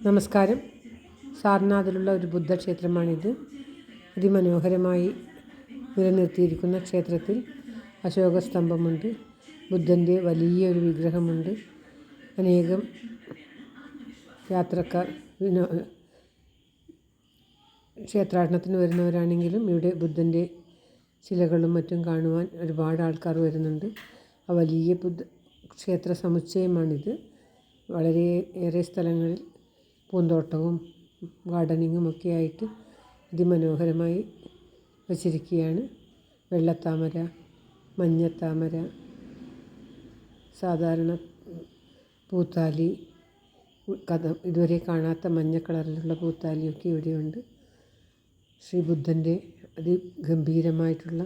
നമസ്കാരം. സാർനാഥിലുള്ള ഒരു ബുദ്ധക്ഷേത്രമാണിത്. അതിമനോഹരമായി നിലനിർത്തിയിരിക്കുന്ന ക്ഷേത്രത്തിൽ അശോകസ്തംഭമുണ്ട്. ബുദ്ധൻ്റെ വലിയൊരു വിഗ്രഹമുണ്ട്. അനേകം യാത്രക്കാർ ക്ഷേത്രാടനത്തിന് വരുന്നവരാണെങ്കിലും ഇവിടെ ബുദ്ധൻ്റെ ശിലകളും മറ്റും കാണുവാൻ ഒരുപാട് ആൾക്കാർ വരുന്നുണ്ട്. ആ വലിയ ക്ഷേത്ര സമുച്ചയമാണിത്. വളരെയേറെ സ്ഥലങ്ങളിൽ പൂന്തോട്ടവും ഗാർഡനിങ്ങും ഒക്കെ ആയിട്ട് അതിമനോഹരമായി വച്ചിരിക്കുകയാണ്. വെള്ളത്താമര, മഞ്ഞത്താമര, സാധാരണ പൂത്താലി, ഇതുവരെ കാണാത്ത മഞ്ഞ കളറിലുള്ള പൂത്താലിയൊക്കെ ഇവിടെയുണ്ട്. ശ്രീ ബുദ്ധൻ്റെ അതിഗംഭീരമായിട്ടുള്ള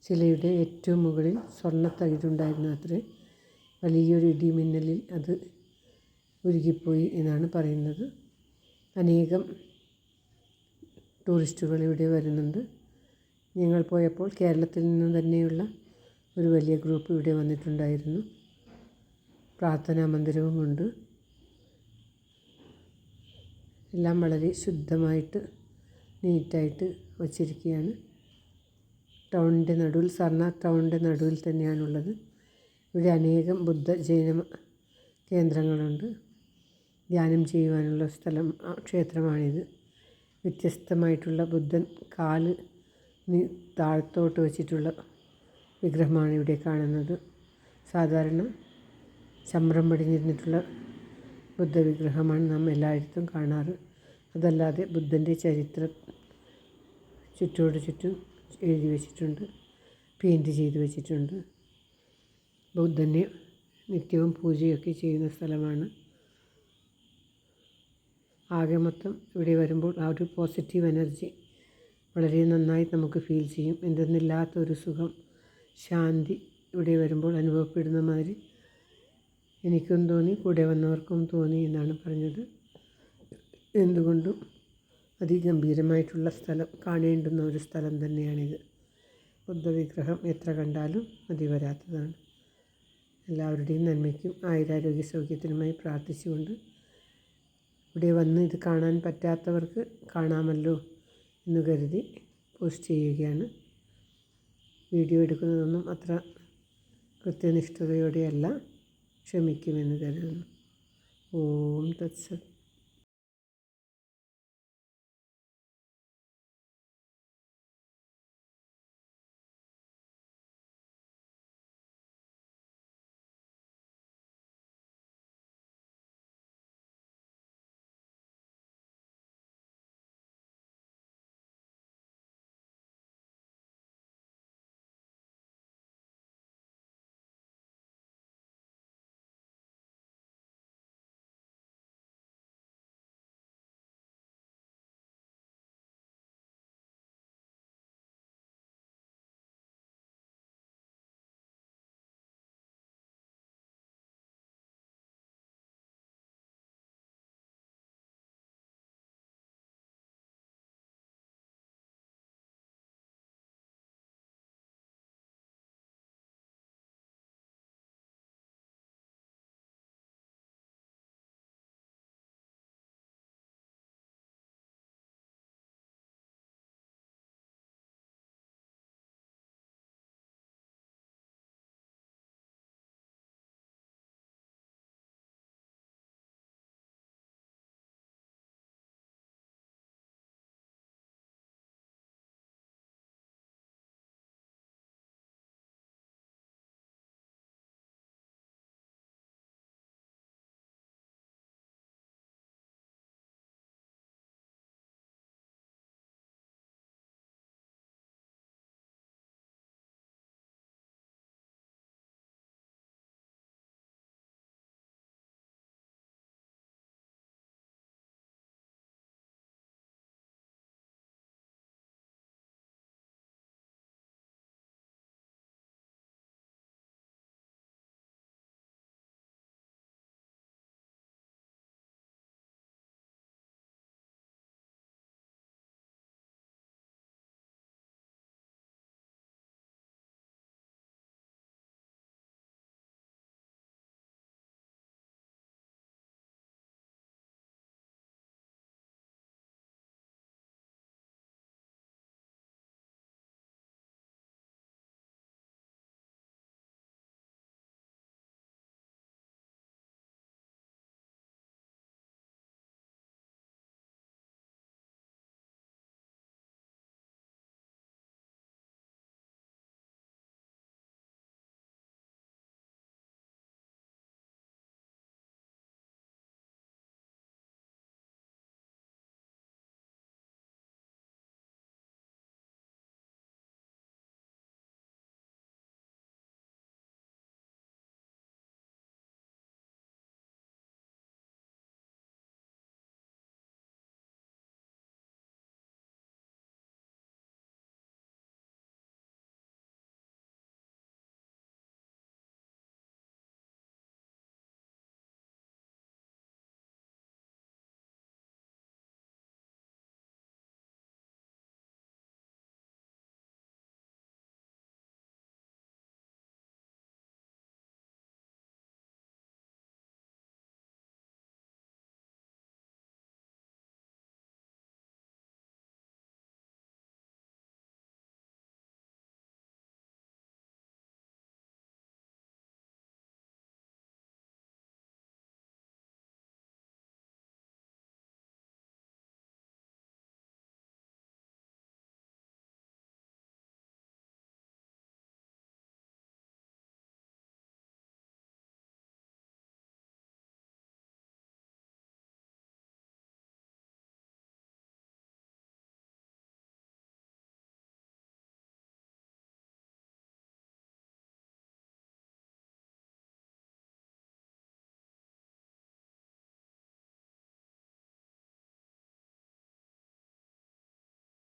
ശിലയുടെ ഏറ്റവും മുകളിൽ സ്വർണ്ണത്തകിടുണ്ടായിരുന്നു അത്രേ. വലിയൊരു ഇടിമിന്നലിൽ അത് ഉരുകിപ്പോയി എന്നാണ് പറയുന്നത്. അനേകം ടൂറിസ്റ്റുകൾ ഇവിടെ വരുന്നുണ്ട്. ഞങ്ങൾ പോയപ്പോൾ കേരളത്തിൽ നിന്നും തന്നെയുള്ള ഒരു വലിയ ഗ്രൂപ്പ് ഇവിടെ വന്നിട്ടുണ്ടായിരുന്നു. പ്രാർത്ഥനാ മന്ദിരവുമുണ്ട്. എല്ലാം വളരെ ശുദ്ധമായിട്ട് നീറ്റായിട്ട് വച്ചിരിക്കുകയാണ്. ടൗണിൻ്റെ നടുവിൽ, സാർനാഥ് ടൗണിൻ്റെ നടുവിൽ തന്നെയാണുള്ളത്. ഇവിടെ അനേകം ബുദ്ധ ജൈന കേന്ദ്രങ്ങളുണ്ട്. ധ്യാനം ചെയ്യുവാനുള്ള ക്ഷേത്രമാണിത്. വ്യത്യസ്തമായിട്ടുള്ള ബുദ്ധൻ കാല് താഴത്തോട്ട് വച്ചിട്ടുള്ള വിഗ്രഹമാണ് ഇവിടെ കാണുന്നത്. സാധാരണ ചമ്രം പടിഞ്ഞിരുന്നിട്ടുള്ള ബുദ്ധ വിഗ്രഹമാണ് നാം എല്ലായിടത്തും കാണാറ്. അതല്ലാതെ ബുദ്ധൻ്റെ ചരിത്രം ചുറ്റോട് ചുറ്റും എഴുതി വച്ചിട്ടുണ്ട്, പെയിൻറ്റ് ചെയ്ത് വച്ചിട്ടുണ്ട്. ബുദ്ധനെ നിത്യവും പൂജയൊക്കെ ചെയ്യുന്ന സ്ഥലമാണ്. ആകെ മൊത്തം ഇവിടെ വരുമ്പോൾ ആ ഒരു പോസിറ്റീവ് എനർജി വളരെ നന്നായി നമുക്ക് ഫീൽ ചെയ്യും. എന്തെന്നില്ലാത്തൊരു സുഖം, ശാന്തി ഇവിടെ വരുമ്പോൾ അനുഭവപ്പെടുന്ന മാതിരി എനിക്കും തോന്നി, കൂടെ വന്നവർക്കും തോന്നി എന്നാണ് പറഞ്ഞത്. എന്തുകൊണ്ടും അതിഗംഭീരമായിട്ടുള്ള സ്ഥലം, കാണേണ്ടുന്ന ഒരു സ്ഥലം തന്നെയാണിത്. ബുദ്ധവിഗ്രഹം എത്ര കണ്ടാലും മതി വരാത്തതാണ്. എല്ലാവരുടെയും നന്മയ്ക്കും ആയുരാരോഗ്യ സൗഖ്യത്തിനുമായി പ്രാർത്ഥിച്ചുകൊണ്ട് ഇവിടെ വന്ന് ഇത് കാണാൻ പറ്റാത്തവർക്ക് കാണാമല്ലോ എന്ന് കരുതി പോസ്റ്റ് ചെയ്യുകയാണ്. വീഡിയോ എടുക്കുന്നതൊന്നും അത്ര കൃത്യനിഷ്ഠതയോടെയല്ല, ക്ഷമിക്കുമെന്ന് കരുതുന്നു. ഓം തത്സത്.